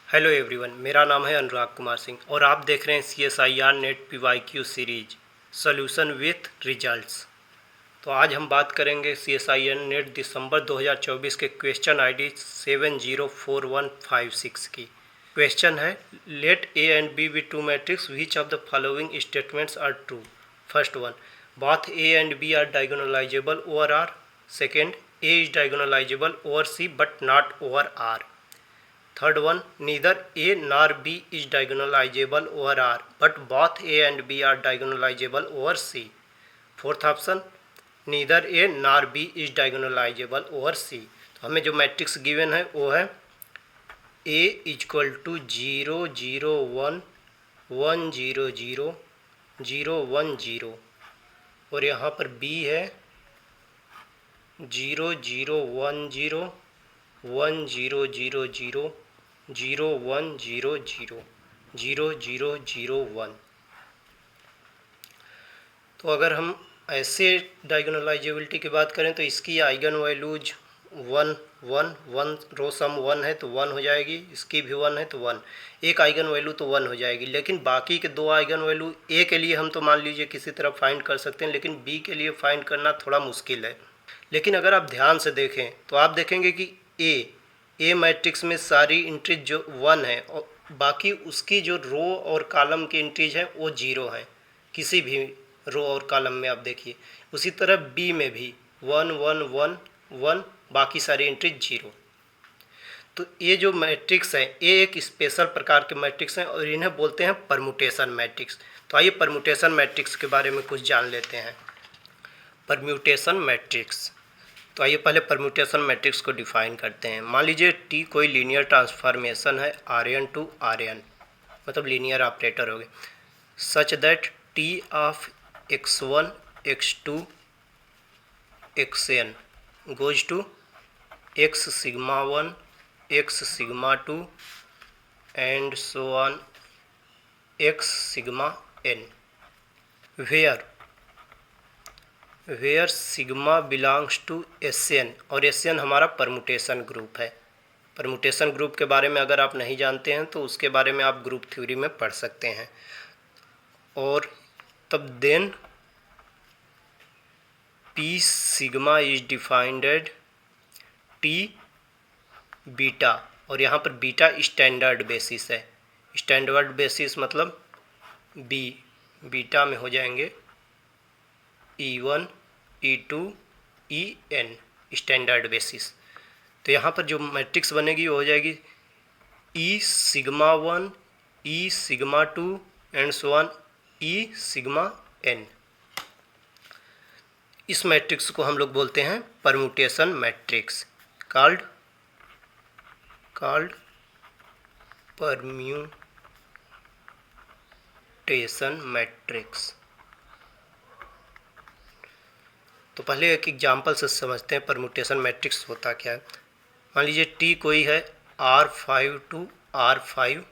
Hello everyone, मेरा नाम है अनुराग कुमार सिंह और आप देख रहे हैं CSIR net PYQ series solution with results. तो आज हम बात करेंगे CSIR नेट दिसंबर 2024 के क्वेश्चन आईडी 704156 की। क्वेश्चन है let A and B be two matrix which of the following statements are true. First one, both A and B are diagonalizable over R. Second, A is diagonalizable over C but not over R. Third one, neither A nor B is diagonalizable over R, but both A and B are diagonalizable over C. Fourth option, neither A nor B is diagonalizable over C. तो हमें जो matrix given है वो है A equal to 0 0 1 1 0 0 0 1 0 और यहाँ पर B है 0 0 1 0 1 0 0 0 0 1 0 0 0 0 0 1। तो अगर हम ऐसे डायगोनलाइजेबिलिटी की बात करें तो इसकी आइगन वैल्यूज 1 1 1 रो सम 1 है तो 1 हो जाएगी, इसकी भी 1 है तो 1, एक आइगन वैल्यू तो 1 हो जाएगी। लेकिन बाकी के दो आइगन वैल्यू ए के लिए हम तो मान लीजिए किसी तरह फाइंड कर सकते हैं, लेकिन बी के लिए फाइंड करना थोड़ा मुश्किल है। लेकिन अगर आप ध्यान से देखें तो आप देखेंगे कि ए मैट्रिक्स में सारी इंट्रीज जो 1 है और बाकी उसकी जो रो और कॉलम की इंट्रीज हैं वो 0 हैं, किसी भी रो और कॉलम में आप देखिए। उसी तरह बी में भी 1 1 1 1 बाकी सारी इंट्रीज 0। तो ये जो मैट्रिक्स है ये एक स्पेशल प्रकार के मैट्रिक्स हैं और इन्हें बोलते हैं परम्यूटेशन मैट्रिक्स। तो आइए परम्यूटेशन मैट्रिक्स के बारे में कुछ जान लेते हैं। परम्यूटेशन मैट्रिक्स, तो आइए पहले परम्यूटेशन मैट्रिक्स को डिफाइन करते हैं। मान लीजिए टी कोई लीनियर ट्रांसफॉर्मेशन है Rn टू Rn, मतलब लीनियर ऑपरेटर हो गए, such that T of x1 x2 xn goes to x sigma 1 x sigma 2 and so on x sigma n, where sigma belongs to Sn और Sn हमारा permutation group है। Permutation group के बारे में अगर आप नहीं जानते हैं तो उसके बारे में आप ग्रुप थ्योरी में पढ़ सकते हैं। और तब then P sigma is defined एड T बीटा, और यहाँ पर बीटा स्टैंडर्ड बेसिस है। स्टैंडर्ड बेसिस मतलब बीटा में हो जाएंगे E1 E2 En standard basis. तो यहाँ पर जो मैट्रिक्स बनेगी वो हो जाएगी E sigma 1 E sigma 2 and so on E sigma n। इस मैट्रिक्स को हम लोग बोलते हैं permutation matrix, called permutation matrix. तो पहले एक एग्जांपल से समझते हैं परम्यूटेशन मैट्रिक्स होता क्या है। मान लीजिए टी कोई है R5 to R5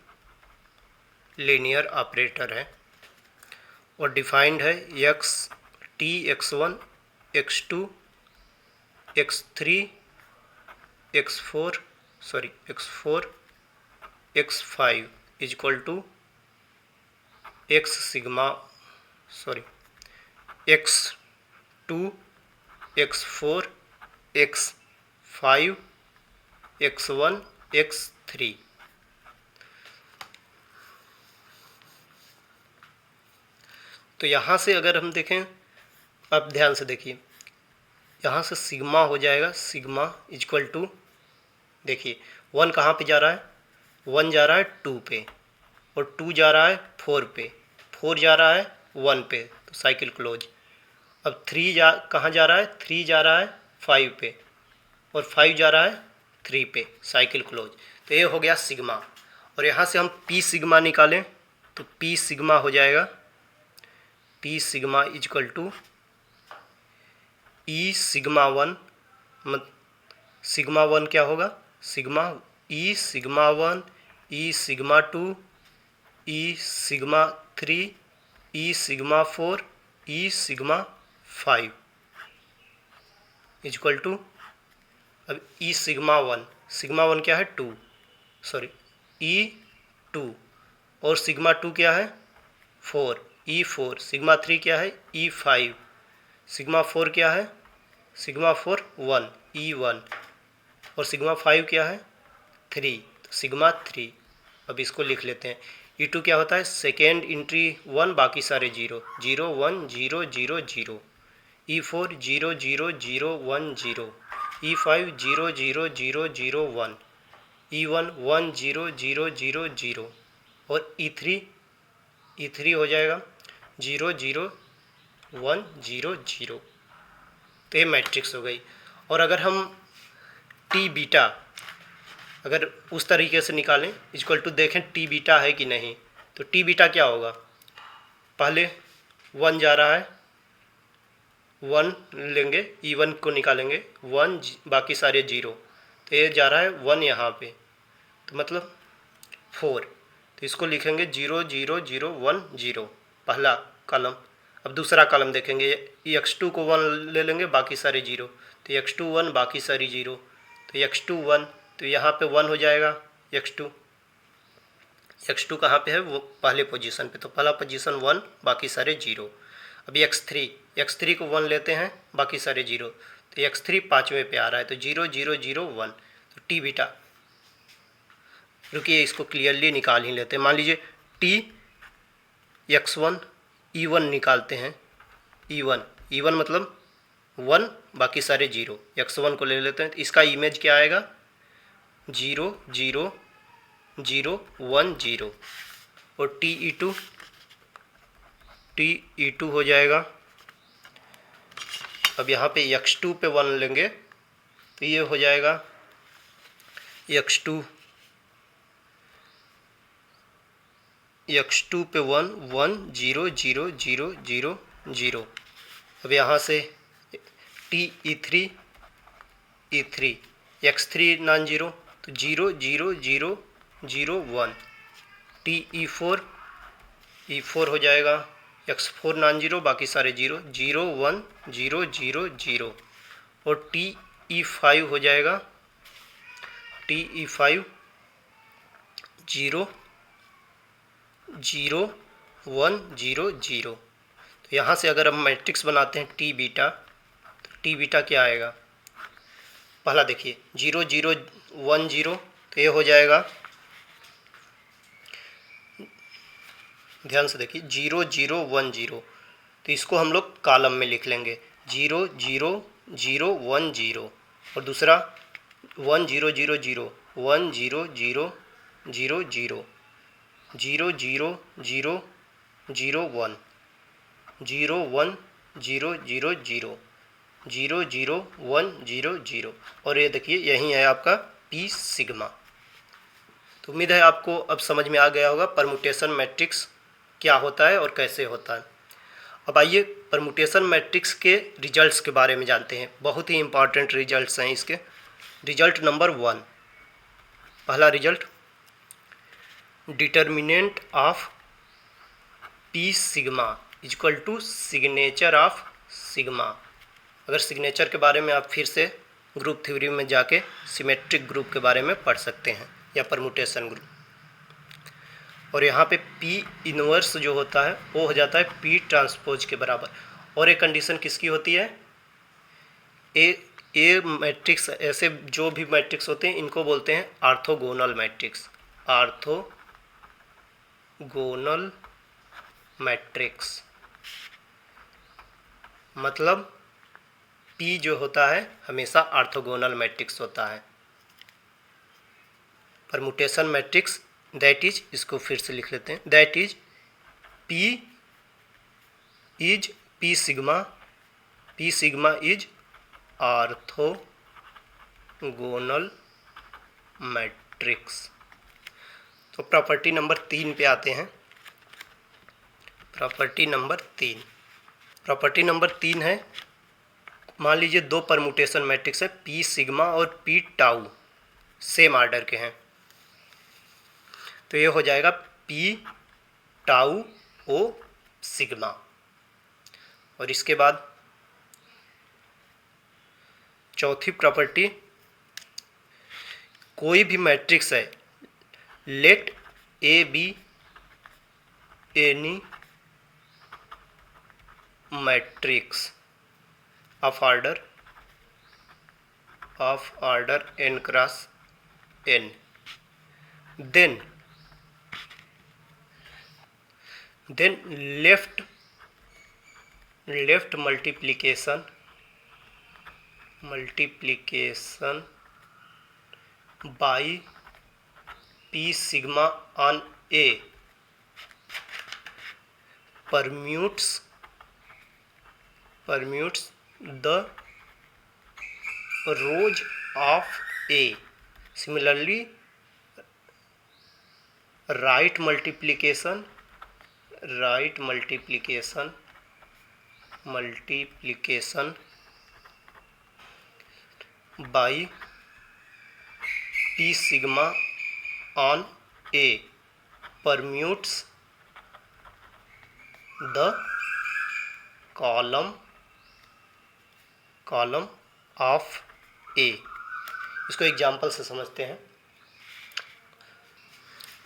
linear operator है और डिफाइंड है T x1 x2 x3 x4 x5 is equal to x2 x4 x5 x1 x3। तो यहाँ से अगर हम देखें, अब ध्यान से देखिए, यहाँ से सिग्मा हो जाएगा, सिग्मा इक्वल टू, देखिए 1 कहाँ पे जा रहा है, 1 जा रहा है 2 पे और 2 जा रहा है 4 पे, 4 जा रहा है 1 पे, तो साइकिल क्लोज। अब 3 कहाँ जा रहा है, 3 जा रहा है 5 पे और 5 जा रहा है 3 पे, साइकिल क्लोज। तो ये हो गया सिग्मा। और यहाँ से हम P सिग्मा निकालें तो P सिग्मा हो जाएगा P sigma equal to E sigma 1, sigma 1 क्या होगा, sigma E sigma 1 E sigma 2 E sigma 3 E sigma 4 E sigma 5 इक्वल टू, अब E सिग्मा 1 क्या है 2, E2 और सिग्मा 2 क्या है 4 E4, सिग्मा 3 क्या है E5, सिग्मा 4 क्या है सिग्मा 4 1 E1 और सिग्मा 5 क्या है 3 सिग्मा 3। अब इसको लिख लेते हैं। E2 क्या होता है सेकेंड इंट्री 1 बाकी सारे 0 0 1 0 0 0, E4 0 0 0 1 0, E5 0 0 0 0 1, E1 1 0 0 0 0 और E3 हो जाएगा 0 0 1 0 0। तो ये मैट्रिक्स हो गई। और अगर हम टी बीटा अगर उस तरीके से निकालें इक्वल टू देखें टी बीटा है कि नहीं, तो टी बीटा क्या होगा, पहले 1 जा रहा है 1 लेंगे E1 को निकालेंगे 1 बाकी सारे 0, तो ये जा रहा है 1 यहाँ पे, तो मतलब 4, तो इसको लिखेंगे 0 0 0 1 0 पहला कॉलम। अब दूसरा कॉलम देखेंगे x2 को 1 ले लेंगे बाकी सारे 0, तो x2 1 बाकी सारी 0, तो x2 1, तो यहाँ पे 1 हो जाएगा x2 कहाँ पे है वो पहले पोजीशन पे, तो पहला पोजीशन 1 बाकी सारे 0। अभी x3 को 1 लेते हैं बाकी सारे 0, तो x3 पाँचवें पे आ रहा है, तो 0 0 0 1, तो टी बीटा रुकिए इसको क्लियरली निकाल ही लेते हैं। मान लीजिए टी x1 E1 निकालते हैं, E1 मतलब 1 बाकी सारे 0, x1 को ले लेते हैं, तो इसका इमेज क्या आएगा 0 0 0 1 0 और TE2 हो जाएगा। अब यहाँ पे x2 पे 1 लेंगे तो ये हो जाएगा x2 पे 1 1 0 0 0 0 0। अब यहाँ से TE3 x3 नॉन जीरो, तो 0 0 0 0 1, TE4 हो जाएगा x4 नॉन जीरो बाकी सारे 0 0 1 0 0 0 और TE5 हो जाएगा TE5 0 0 1 0 0। तो यहाँ से अगर हम मैट्रिक्स बनाते हैं टी बीटा, तो टी बीटा क्या आएगा, पहला देखिए 0 0 1 0, तो ये हो जाएगा, ध्यान से देखिए 0 0 1 0, तो इसको हम लोग कॉलम में लिख लेंगे 0 0 0 1 0 और दूसरा 1 0 0 0 1 0 0 0 0 0 0 0 0 1 0 1 0 0 0 0 0 1 0 0 और ये देखिए यही है आपका टी सिग्मा। तो उम्मीद है आपको अब समझ में आ गया होगा परमुटेशन मैट्रिक्स क्या होता है और कैसे होता है। अब आइए परमुटेशन मैट्रिक्स के रिजल्ट्स के बारे में जानते हैं। बहुत ही इंपॉर्टेंट रिजल्ट्स हैं इसके। रिजल्ट नंबर 1, पहला result, determinant of P sigma equal to signature of sigma. अगर सिग्नेचर के बारे में आप फिर से ग्रुप थ्योरी में जाके सिमेट्रिक ग्रुप के बारे में पढ़ सकते हैं या परमुटेशन ग्रुप। और यहाँ पे P इनवर्स जो होता है वो हो जाता है P ट्रांसपोज के बराबर। और एक कंडीशन किसकी होती है, ए मैट्रिक्स, ऐसे जो भी मैट्रिक्स होते हैं इनको बोलते हैं ऑर्थोगोनल मैट्रिक्स। ऑर्थोगोनल मैट्रिक्स मतलब P जो होता है हमेशा ऑर्थोगोनल मैट्रिक्स होता है। परमुटेशन मैट्रिक्स दैट इज, इसको फिर से लिख लेते हैं, that is P sigma is orthogonal matrix. तो प्रॉपर्टी नंबर 3 पे आते हैं। प्रॉपर्टी नंबर 3 है, मान लीजिए दो परमुटेशन मैट्रिक्स है P सिग्मा और P टाउ सेम आर्डर के हैं, तो ये हो जाएगा P टाउ ओ सिग्मा। और इसके बाद चौथी प्रॉपर्टी, कोई भी मैट्रिक्स है let A be any matrix of order n cross n, then left multiplication by p sigma on A permutes the rows of A. Similarly, right multiplication by p sigma on A permutes the column of A. इसको example से समझते हैं।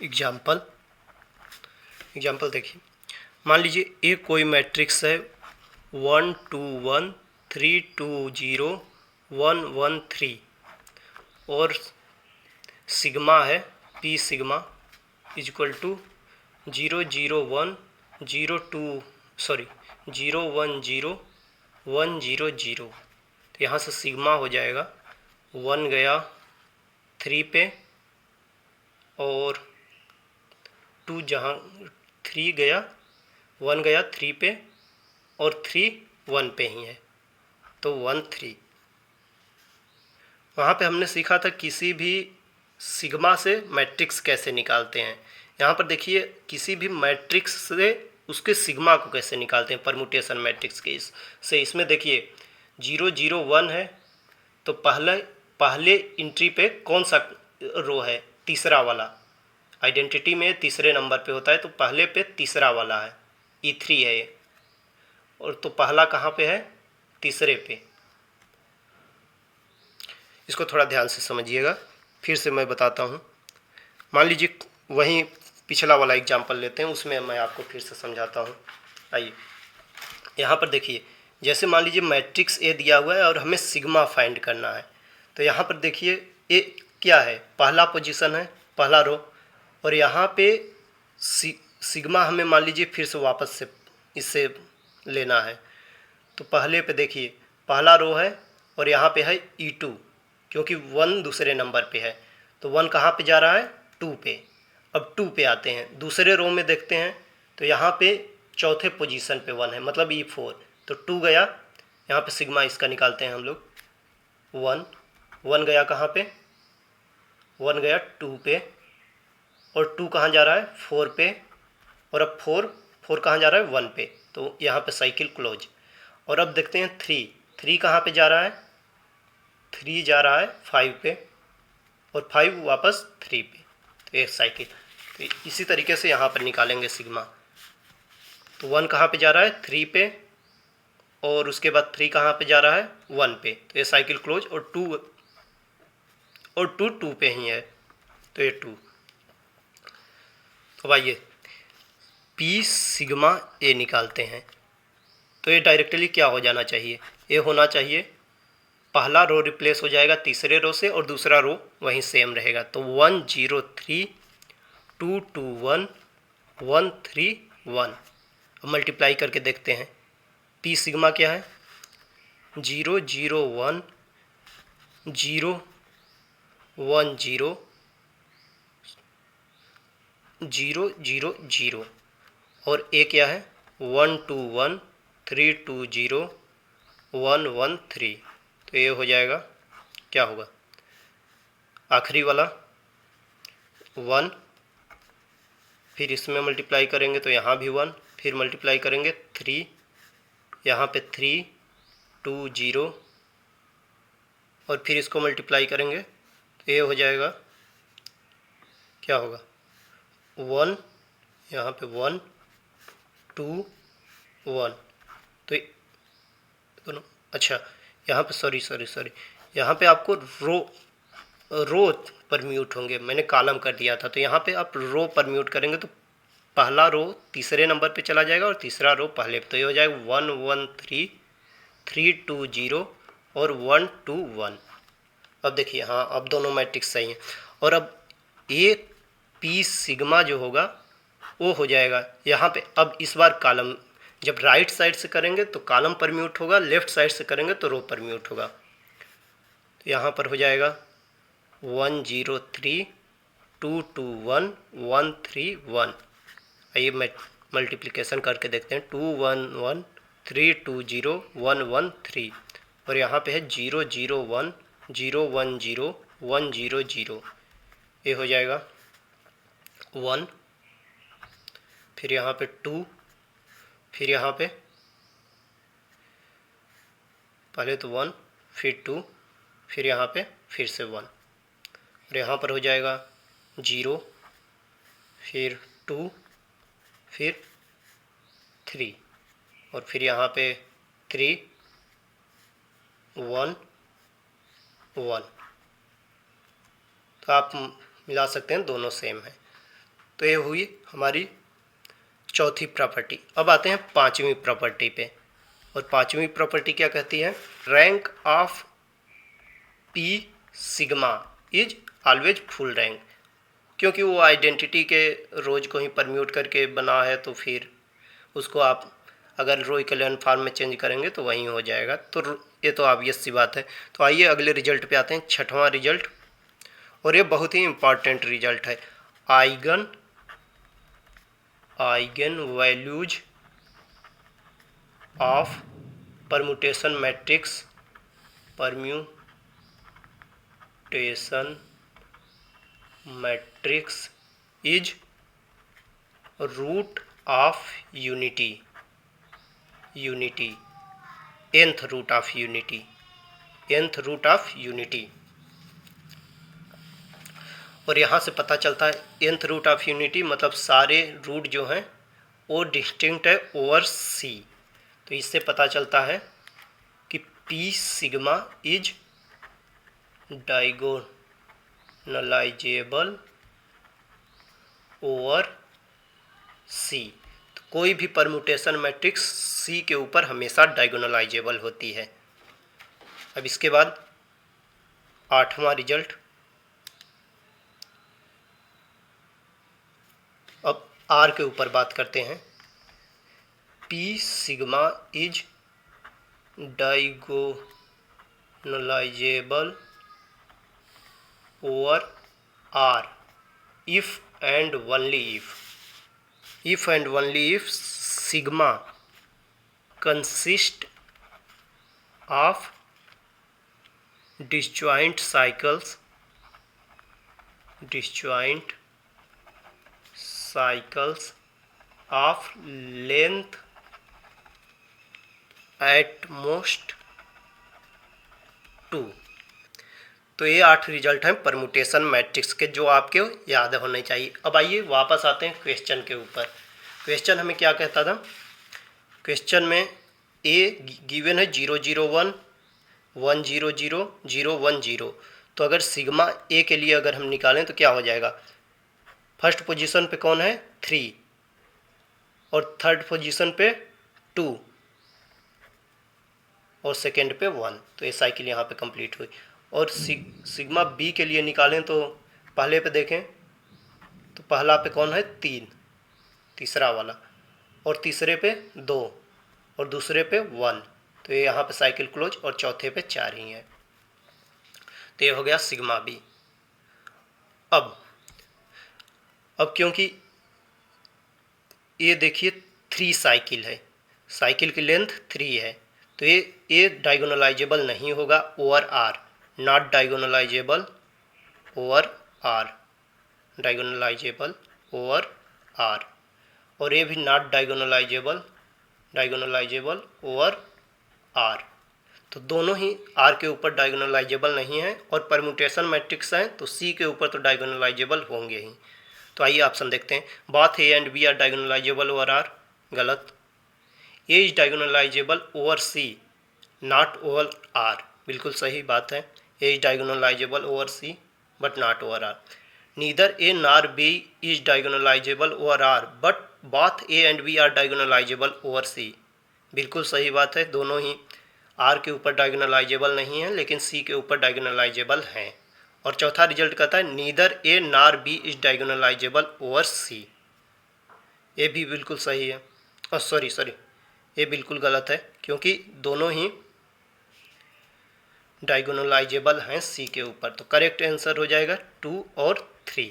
Example देखिए, मान लीजिए एक कोई matrix है 1 2 1 3 2 0 1 1 3 और सिग्मा है p सिग्मा इक्वल टू 0 0 1 0 2 0 1 0 1 0 0। तो यहाँ से सिग्मा हो जाएगा 1 गया 3 पे और 2 जहाँ 3 गया 1 गया 3 पे और 3 1 पे ही है, तो 1 3। वहाँ पे हमने सीखा था किसी भी सिग्मा से मैट्रिक्स कैसे निकालते हैं। यहाँ पर देखिए किसी भी मैट्रिक्स से उसके सिग्मा को कैसे निकालते हैं परमुटेशन मैट्रिक्स के से। इसमें देखिए 0 0 1 है तो पहले इंट्री पे कौन सा रो है, तीसरा वाला। आइडेंटिटी में तीसरे नंबर पे होता है तो पहले पे तीसरा वाला है, E3 है ये, और तो पहला कहाँ पे है, तीसरे पे। इसको थोड़ा ध्यान से समझिएगा, फिर से मैं बताता हूँ। मान लीजिए वहीं पिछला वाला एग्जाम्पल लेते हैं, उसमें मैं आपको फिर से समझाता हूँ। आइए यहाँ पर देखिए, जैसे मान लीजिए मैट्रिक्स ए दिया हुआ है और हमें सिग्मा फाइंड करना है। तो यहाँ पर देखिए ए क्या है, पहला पोजीशन है, पहला रो, और यहाँ पे सिग्मा हमें मान लीजिए फिर से वापस से इससे लेना है। तो पहले पे देखिए पहला रो है और यहाँ पे है E2, क्योंकि 1 दूसरे नंबर पे है तो 1 कहाँ पे जा रहा है, 2 पे। अब 2 पे आते हैं, दूसरे रो में देखते हैं तो यहाँ पे चौथे पोजीशन पे 1 है, मतलब E4, तो 2 गया, यहाँ पे सिग्मा इसका निकालते हैं हम लोग। 1 गया कहाँ पे, 1 गया 2 पे, और 2 कहाँ जा रहा है, 4 पे, और अब 4 कहाँ जा रहा है, 1 पे, तो यहाँ पे साइकिल क्लोज। और अब देखते हैं 3 कहाँ पे जा रहा है, 3 जा रहा है 5 पे, और 5 वापस 3 पे, तो एक साइकिल। तो इसी तरीके से यहाँ पर निकालेंगे सिग्मा। तो 1 कहाँ पे जा रहा है, 3 पे, और उसके बाद 3 कहाँ पे जा रहा है, 1 पे, तो ये साइकिल क्लोज। और 2 पे ही है, तो ये 2। तो आइए P सिग्मा A निकालते हैं। तो ये डायरेक्टली क्या हो जाना चाहिए, ये होना चाहिए, पहला रो रिप्लेस हो जाएगा तीसरे रो से और दूसरा रो वहीं सेम रहेगा। तो 1 0 3 2 2 1 1 3 1। अब मल्टीप्लाई करके देखते हैं P सिग्मा क्या है, 0 0 1 0 1 0 0 0 0, और A क्या है, 1 2 1 3 2 0 1 1 3। तो ये हो जाएगा, क्या होगा, आखिरी वाला 1, फिर इसमें मल्टीप्लाई करेंगे तो यहाँ भी 1, फिर मल्टीप्लाई करेंगे 3, यहाँ पे 3 2 0, और फिर इसको मल्टीप्लाई करेंगे तो ये हो जाएगा, क्या होगा, 1, यहाँ पे 1 2 1। तो दोनों, अच्छा यहाँ पे सॉरी यहाँ पे आपको रो पर म्यूट होंगे, मैंने कॉलम कर दिया था, तो यहाँ पे आप रो पर म्यूट करेंगे तो पहला रो तीसरे नंबर पे चला जाएगा और तीसरा रो पहले पे, तो ये हो जाएगा 1 1 3 3 2 0 और 1 2 1। अब देखिए, हाँ अब दोनों मैट्रिक्स सही हैं। और अब ए पी सिग्मा जो होगा वो हो जाएगा यहाँ पे, अब इस बार कॉलम, जब राइट साइड से करेंगे तो कॉलम पर म्यूट होगा, लेफ्ट साइड से करेंगे तो रो पर म्यूट होगा। तो यहाँ पर हो जाएगा 1 0 3 2 2 1 1 3 1। आइए मल्टीप्लिकेशन करके देखते हैं, 2 1 1 3 2 0 1 1 3, और यहाँ पे है 0 0 1 0 1 0 1 0 0, ये हो जाएगा 1, फिर यहाँ पे 2, फिर यहाँ पे पहले तो 1 फिर 2, फिर यहाँ पे फिर से 1, और यहाँ पर हो जाएगा 0 फिर 2 फिर 3, और फिर यहाँ पे 3 1 1। तो आप मिला सकते हैं, दोनों सेम है। तो ये हुई हमारी चौथी प्रॉपर्टी। अब आते हैं पांचवी प्रॉपर्टी पे, और पांचवी प्रॉपर्टी क्या कहती है, rank of P sigma is always full rank. क्योंकि वो आइडेंटिटी के रोज को ही परम्यूट करके बना है, तो फिर उसको आप अगर रो इक्विवेलेंट फॉर्म में चेंज करेंगे तो वहीं हो जाएगा, तो ये तो ऑब्वियस सी बात है। तो आइए अगले रिजल्ट पे आते हैं, छठवां रिजल्ट, और ये बहुत ही इम्पॉर्टेंट रिजल्ट है। Eigenvalues of permutation matrix is root of unity nth root of unity. और यहाँ से पता चलता है nth रूट ऑफ यूनिटी मतलब सारे रूट जो हैं वो डिस्टिंक्ट है ओवर C। तो इससे पता चलता है कि P sigma is diagonalizable over C। तो कोई भी परम्यूटेशन मैट्रिक्स C के ऊपर हमेशा डायगोनलाइजेबल होती है। अब इसके बाद आठवां रिजल्ट, अब R के ऊपर बात करते हैं। P sigma is diagonalizable over R if and only if sigma consists of disjoint cycles of length at most 2। तो ये 8 रिजल्ट हैं परम्यूटेशन मैट्रिक्स के, जो आपके याद होने चाहिए। अब आइए वापस आते हैं क्वेश्चन के ऊपर। क्वेश्चन हमें क्या कहता था, क्वेश्चन में ए गिवन है 0 0 1 1 0 0 0 1 0। तो अगर सिग्मा ए के लिए अगर हम निकालें तो क्या हो जाएगा, फर्स्ट पोजीशन पे कौन है 3 और थर्ड पोजीशन पे 2 और सेकेंड पे 1। तो ये साइकिल यहाँ पे कंप्लीट हुई। और सिग्मा बी के लिए निकालें तो पहले पे देखें तो पहला पे कौन है 3, तीसरा वाला, और तीसरे पे 2 और दूसरे पे 1। तो ये यहाँ पे साइकिल क्लोज, और चौथे पे 4 ही है। तो ये हो गया सिग्मा बी। अब क्योंकि ये देखिए 3 साइकिल है, साइकिल की लेंथ 3 है, तो ये डायगोनलाइजेबल नहीं होगा over R, not diagonalizable over R, और ये भी नॉट डायगोनलाइजेबल ओवर आर। तो दोनों ही आर के ऊपर डायगोनलाइजेबल नहीं है, और परम्यूटेशन मैट्रिक्स हैं तो सी के ऊपर तो डायगोनलाइजेबल होंगे ही। तो आइए ऑप्शन देखते हैं, both A and B are diagonalizable over R, गलत। A is diagonalizable over C not over R, बिल्कुल सही बात है, A is diagonalizable over C but not over R. Neither A nor B is diagonalizable over R, but both A and B are diagonalizable over C. बिल्कुल सही बात है, दोनों ही R के ऊपर डायगोनलाइजेबल नहीं है लेकिन C के ऊपर डायगोनलाइजेबल हैं। और चौथा रिजल्ट कहता है neither A nor B is diagonalizable over C। ये भी बिल्कुल सही है। सॉरी ये बिल्कुल गलत है क्योंकि दोनों ही डायगोनलाइजेबल हैं C के ऊपर। तो करेक्ट आंसर हो जाएगा 2 और 3।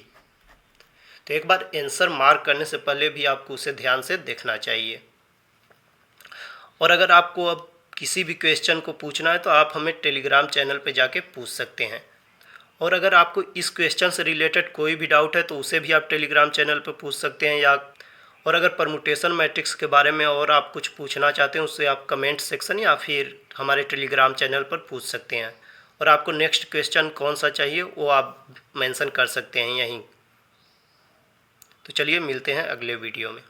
तो एक बार आंसर मार्क करने से पहले भी आपको उसे ध्यान से देखना चाहिए। और अगर आपको अब किसी भी क्वेश्चन को पूछना है तो आप हमें टेलीग्राम चैनल पे जाके पूछ सकते हैं। और अगर आपको इस क्वेश्चन से रिलेटेड कोई भी डाउट है तो उसे भी आप टेलीग्राम चैनल पे पूछ सकते हैं, या और अगर परमुटेशन मैट्रिक्स के बारे में और आप कुछ पूछना चाहते हैं उससे आप कमेंट सेक्शन या फिर हमारे टेलीग्राम चैनल पर पूछ सकते हैं। और आपको नेक्स्ट क्वेश्चन कौन सा चाहिए वो आप मेंशन कर सकते हैं यहीं। तो चलिए मिलते हैं अगले वीडियो में।